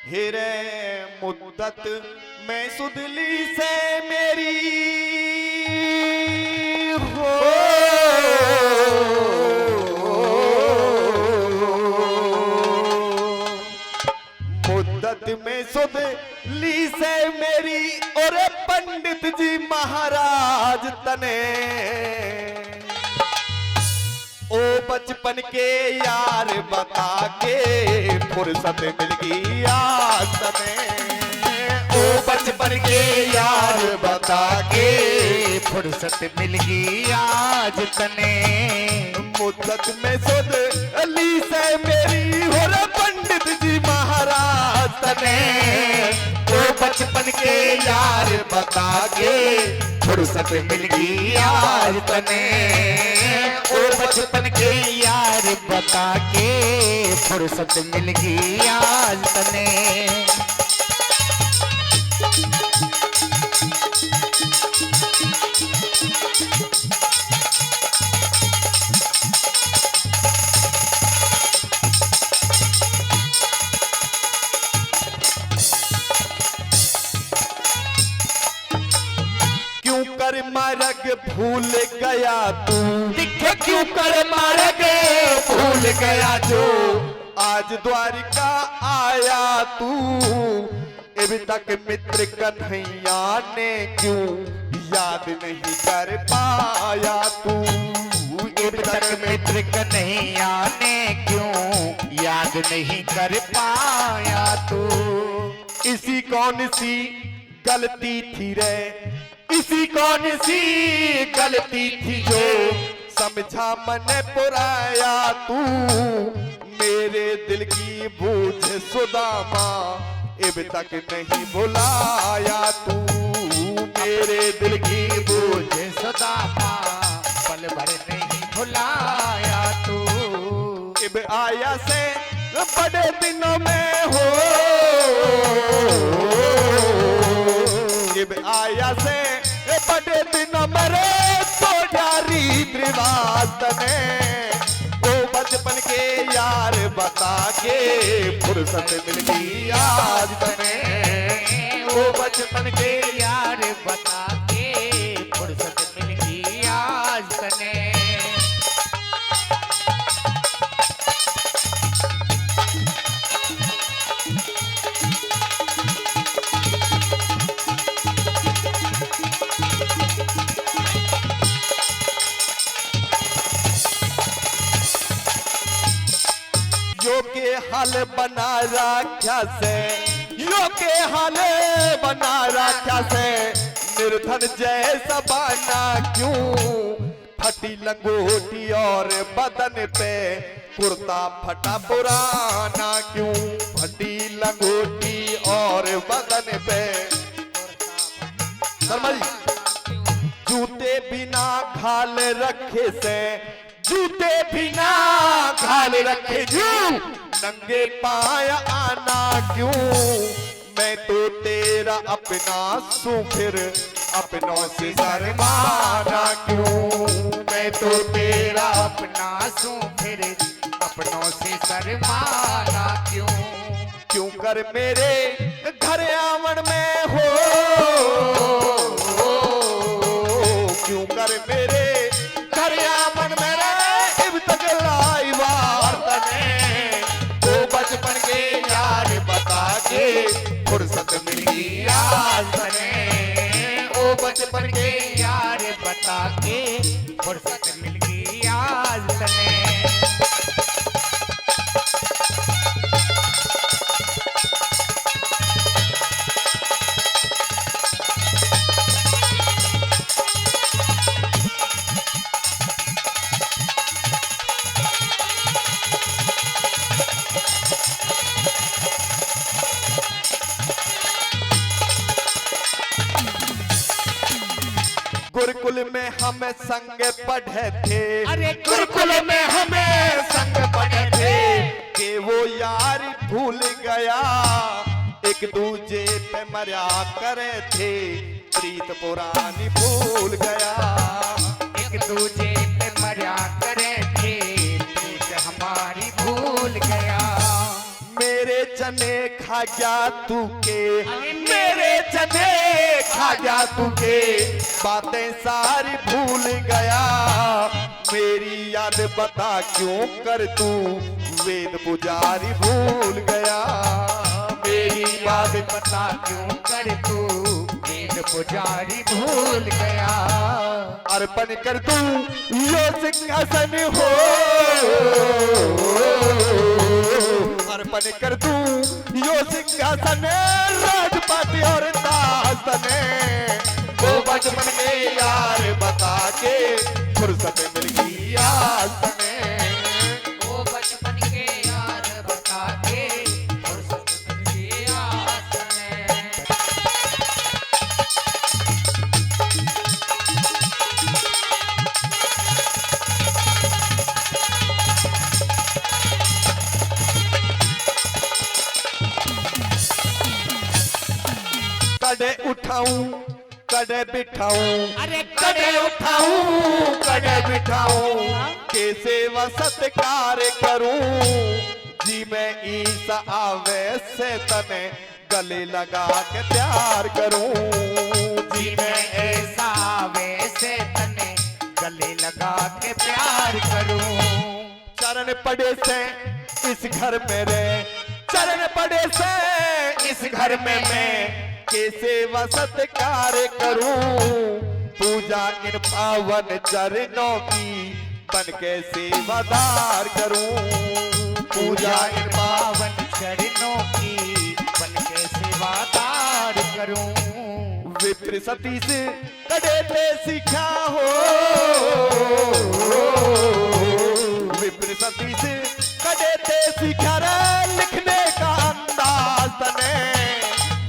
हिरे मुद्दत में सुधली से मेरी हो मुद्दत में सुधली से मेरी और पंडित जी महाराज तने ओ बचपन के यार बता के फुर्सत मिल गई आज तने ओ बचपन के यार बता के फुर्सत मिल गई आज तने मुद्दत में सुध अली से मेरी हो रे पंडित जी महाराज तने ओ बचपन के यार बता के फुर्सत मिल गई आज तने ओ बचपन के यार बता के फुर्सत मिल गई आज तने क्यों कर मारग भूल गया तू दिखे क्यों कर मार्ग भूल गया जो आज द्वारिका आया तू अभी तक मित्र कन्हैया ने क्यों याद नहीं कर पाया तू अब तक मित्र कन्हैया ने क्यों याद नहीं कर पाया तू इसी कौन सी गलती थी रे इसी कौन सी गलती थी जो समझा मन पुराया तू मेरे दिल की बूझ सुदामा अब तक नहीं भुलाया तू मेरे दिल की बूझ मुझे सुदामा पल भर नहीं भुलाया तू अब आया से बड़े दिनों में हो अब आया से बड़े दिनों में रे तो जारी त्रिवास ने ओ बचपन के यार बता के फुर्सत मिल गई आज तने ओ बचपन के यार बता के फुर्सत मिल गई आज तने यो के हाल बना रखा से यो के हाल बना रखा से निर्धन जैसा बना क्यों फटी लंगोटी और बदन पे कुर्ता फटा पुराना क्यों फटी लंगोटी और बदन पे शर्मा जी जूते बिना खाल रखे से जूते बिना खाल रखे क्यों नंगे पाय आना क्यों मैं तो तेरा अपना सू फिर अपनों से शर्माना क्यों मैं तो तेरा अपना सू फिर अपनों से शर्माना क्यों क्यों कर मेरे घर आंगन में हो क्यों कर मेरे घर आंगन में रे इब तक लाई वार्तने ओ बचपन के यार बता के फुर्सत मिली आज तने ओ बचपन के यार बता के फुर्सत मिल गई आज तने गुरुकुल में हम संग पढ़े थे अरे गुरुकुल में हमें संग पढ़े थे कि वो यार भूल गया एक दूजे पे मरा करे थे प्रीत पुरानी भूल गया एक दूजे पे मरा करे थे प्रीत हमारी भूल गया मेरे चने खा गया तू के, मेरे चने खा गया तू के, बातें सारी भूल गया, मेरी याद बता क्यों कर तू वेद पुजारी भूल गया, मेरी याद बता क्यों कर तू वेद पुजारी भूल गया। अर्पण कर तू यो सिंहासन हो, अर्पण कर तू यो सिंहासन, राजपाट और दासन, वो बचपन के यार बता के फुर्सत मिल गई आज तने, वो बचपन के यार बता के फुर्सत मिल गई आज तने। कड़े उठाऊं कड़े बिठाऊं, अरे कड़े उठाऊं कड़े बिठाऊं, कैसे व सत्कार करूं, जी मैं ईसा आवे से तने गले लगा के प्यार करूं, जी मैं ऐसा वैसे तने गले लगा के प्यार करूं। चरण पड़े से इस घर में रे, चरण पड़े से इस घर में मैं कैसे व सत्कार करूं, पूजा इन पावन चरणों की बन के सेवादार करूं, पूजा इन पावन चरणों की बन के सेवादार करूं। विप्र सती से कड़े थे सीखा हो, विप्र सती से कड़े थे सीखा रे लिखने का अंदाज तने,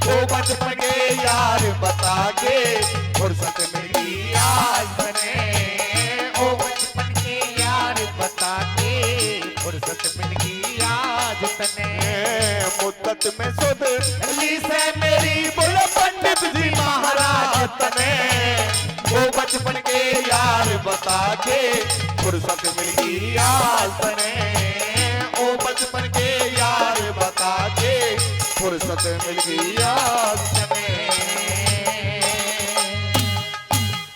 वो बचपन के यार बता के फुर्सत मिली आज तने, ओ बचपन के यार बता के फुर्सत मिल गई आज तने। मुद्दत में सुध ली से मेरी बोलो पंडित जी महाराज तने, वो बचपन के यार बता के फुर्सत मिल गई आज तने, ओ बचपन के यार बता के फुर्सत मिल गई आज तने।